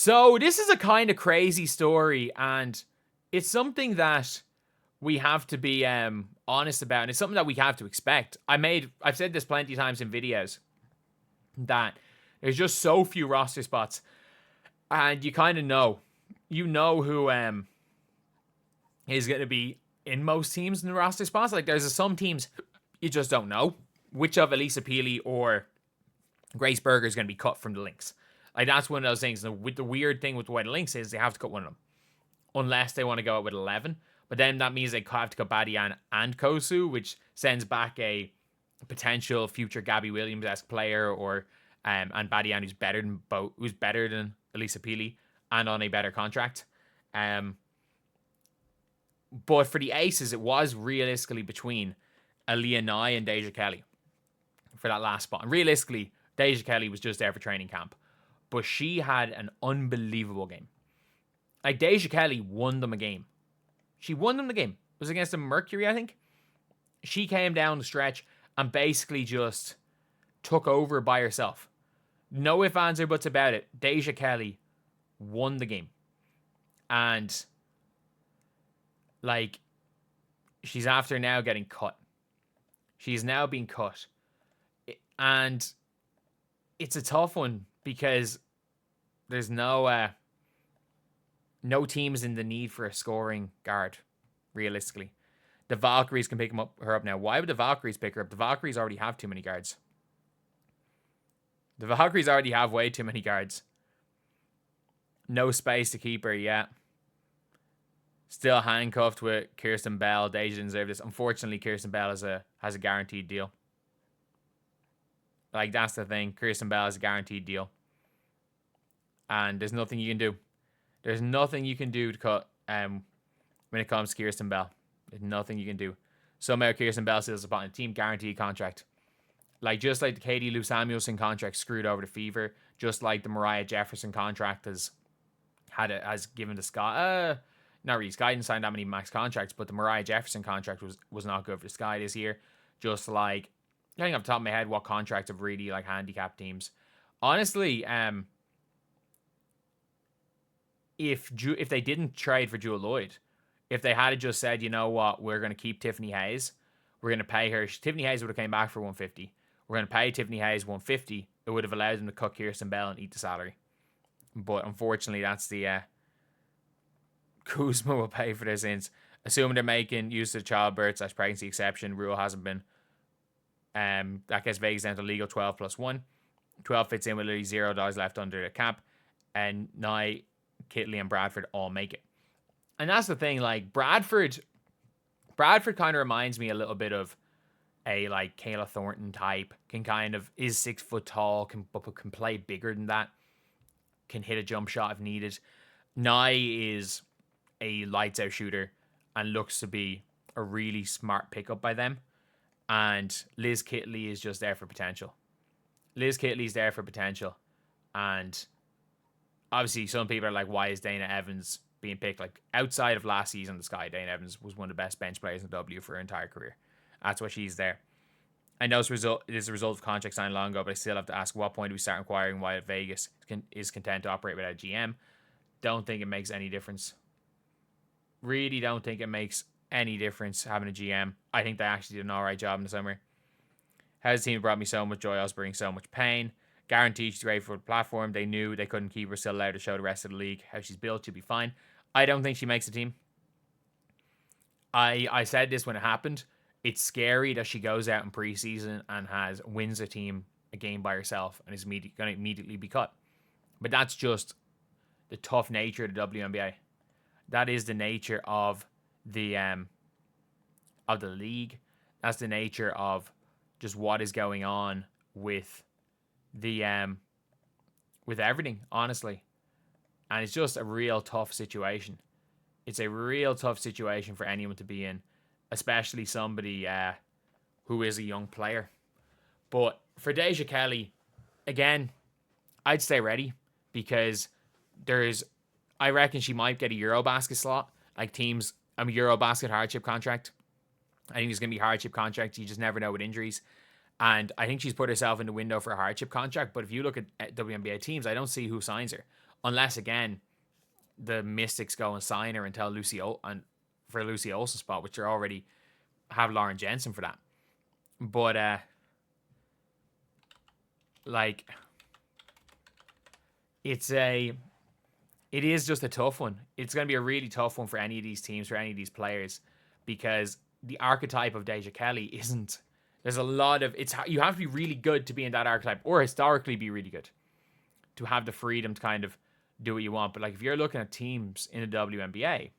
So this is a kind of crazy story, and it's something that we have to be honest about, and it's something that we have to expect. I've said this plenty of times in videos that there's just so few roster spots, and you kind of know, who is going to be in most teams in the roster spots. Like there's some teams you just don't know which of Elisa Peely or Grace Berger is going to be cut from the Lynx. Like that's one of those things. And with the weird thing with the way the Lynx is, they have to cut one of them unless they want to go out with 11. But then that means they have to cut Badian and Kosu, which sends back a potential future Gabby Williams-esque player, or and Badian who's better than Elisa Peely and on a better contract. But for the Aces, it was realistically between Aaliyah Nye and Deja Kelly for that last spot. And realistically, Deja Kelly was just there for training camp. But she had an unbelievable game. Like, Deja Kelly won them a game. She won them the game. It was against the Mercury, I think. She came down the stretch and basically just took over by herself. No ifs, ands, or buts about it. Deja Kelly won the game. And, like, she's after now getting cut. She's now being cut. And it's a tough one because there's no teams in the need for a scoring guard, realistically. The Valkyries can pick her up now. Why would the Valkyries pick her up? The Valkyries already have too many guards. The Valkyries already have way too many guards. No space to keep her yet. Still handcuffed with Kirsten Bell. Deja didn't deserve this. Unfortunately, Kirsten Bell has a guaranteed deal. Like, that's the thing. Kirsten Bell has a guaranteed deal. And there's nothing you can do. There's nothing you can do to cut when it comes to Kirsten Bell. There's nothing you can do. Somehow Kirsten Bell still is upon a team guaranteed contract. Like, just like the Katie Lou Samuelson contract screwed over the Fever, just like the Mariah Jefferson contract has given the Sky. Not really. Sky didn't sign that many max contracts, but the Mariah Jefferson contract was not good for the Sky this year. Just like, I think off the top of my head, what contracts have really like handicapped teams. Honestly, if they didn't trade for Jewel Lloyd, if they had just said, you know what, we're going to keep Tiffany Hayes, we're going to pay her. Tiffany Hayes would have came back for $150. We're going to pay Tiffany Hayes $150. It would have allowed them to cut Kirsten Bell and eat the salary. But unfortunately, that's the Kuzma will pay for their sins. Assuming they're making use of the childbirth / pregnancy exception, rule hasn't been. That gets Vegas down to legal 12 plus 1. 12 fits in with literally $0 left under the cap. And Nye, Kitley, and Bradford all make it. And that's the thing, like, Bradford kind of reminds me a little bit of a, like, Kayla Thornton type. Is 6 foot tall, but can play bigger than that. Can hit a jump shot if needed. Nye is a lights out shooter and looks to be a really smart pickup by them. And Liz Kitley is just there for potential. Liz Kitley's there for potential. And obviously some people are like, why is Dana Evans being picked? Like, outside of last season, the Sky, Dana Evans was one of the best bench players in W for her entire career. That's why she's there. I know it is a result of contract signed long ago, but I still have to ask, what point do we start inquiring why Vegas is content to operate without a GM? Don't think it makes any difference. Really don't think it makes any difference having a GM. I think they actually did an alright job in the summer. How's the team brought me so much joy, I was bringing so much pain. Guaranteed she's great for the platform. They knew they couldn't keep her, still allowed to show the rest of the league how she's built. She'll be fine. I don't think she makes the team. I said this when it happened. It's scary that she goes out in preseason and wins a team a game by herself and is going to immediately be cut. But that's just the tough nature of the WNBA. That is the nature of the league. That's the nature of just what is going on with the with everything, honestly. And it's just a real tough situation. It's a real tough situation for anyone to be in, especially somebody who is a young player. But for Deja Kelly, again, I'd stay ready because I reckon she might get a Eurobasket slot, like teams, a Eurobasket hardship contract. I think it's going to be a hardship contract. You just never know with injuries. And I think she's put herself in the window for a hardship contract. But if you look at WNBA teams, I don't see who signs her. Unless, again, the Mystics go and sign her and tell for Lucy Olsen's spot, which they already have Lauren Jensen for that. But, like, it is just a tough one. It's going to be a really tough one for any of these teams, for any of these players, because the archetype of Deja Kelly isn't. There's a lot of you have to be really good to be in that archetype, or historically be really good to have the freedom to kind of do what you want. But like if you're looking at teams in the WNBA,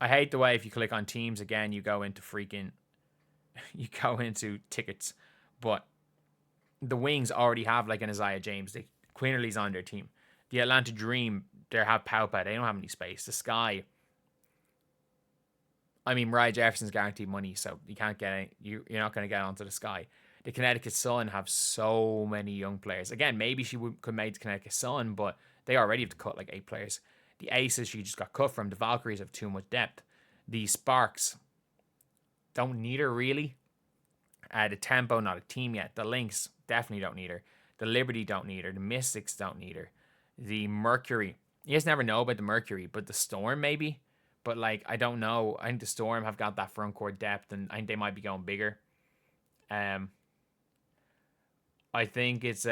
I hate the way if you click on teams again, you go into tickets, but the Wings already have like an Isaiah James. Quinnerly's on their team. The Atlanta Dream, they have Paupa. They don't have any space. The Sky. I mean, Mariah Jefferson's guaranteed money, so you can't get any, you're not going to get onto the Sky. The Connecticut Sun have so many young players. Again, maybe she could make the Connecticut Sun, but they already have to cut like 8 players. The Aces, she just got cut from. The Valkyries have too much depth. The Sparks don't need her, really. The Tempo, not a team yet. The Lynx definitely don't need her. The Liberty don't need her. The Mystics don't need her. The Mercury. You just never know about the Mercury, but the Storm, maybe. But, like, I don't know. I think the Storm have got that front court depth, and I think they might be going bigger. I think it's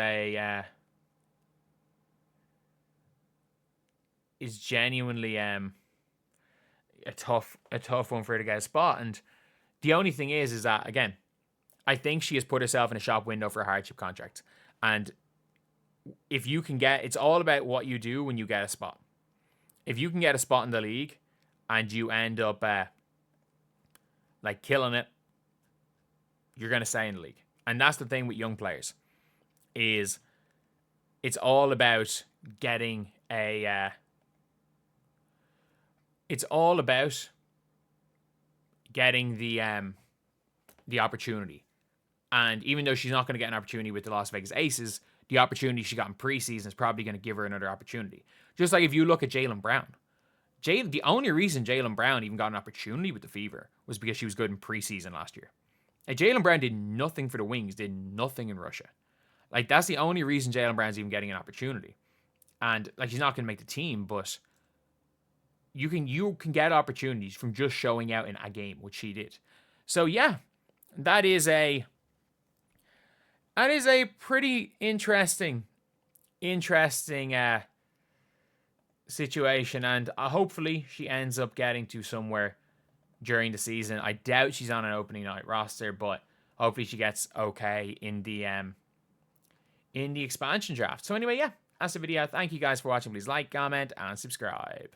genuinely a tough one for her to get a spot. And the only thing is that, again, I think she has put herself in a shop window for a hardship contract. And if you can it's all about what you do when you get a spot. If you can get a spot in the league and you end up like killing it, you're going to stay in the league. And that's the thing with young players, is it's all about getting the opportunity. And even though she's not going to get an opportunity with the Las Vegas Aces, the opportunity she got in preseason is probably going to give her another opportunity. Just like if you look at Jaylen Brown. The only reason Jaylen Brown even got an opportunity with the Fever was because she was good in preseason last year. Like, Jaylen Brown did nothing for the Wings, did nothing in Russia. Like, that's the only reason Jaylen Brown's even getting an opportunity. And, like, he's not going to make the team, but you can get opportunities from just showing out in a game, which she did. So, yeah, that is a pretty interesting situation, and hopefully she ends up getting to somewhere during the season. I doubt she's on an opening night roster, but hopefully she gets okay in the expansion draft. So anyway, yeah, that's the video. Thank you guys for watching. Please like, comment, and subscribe.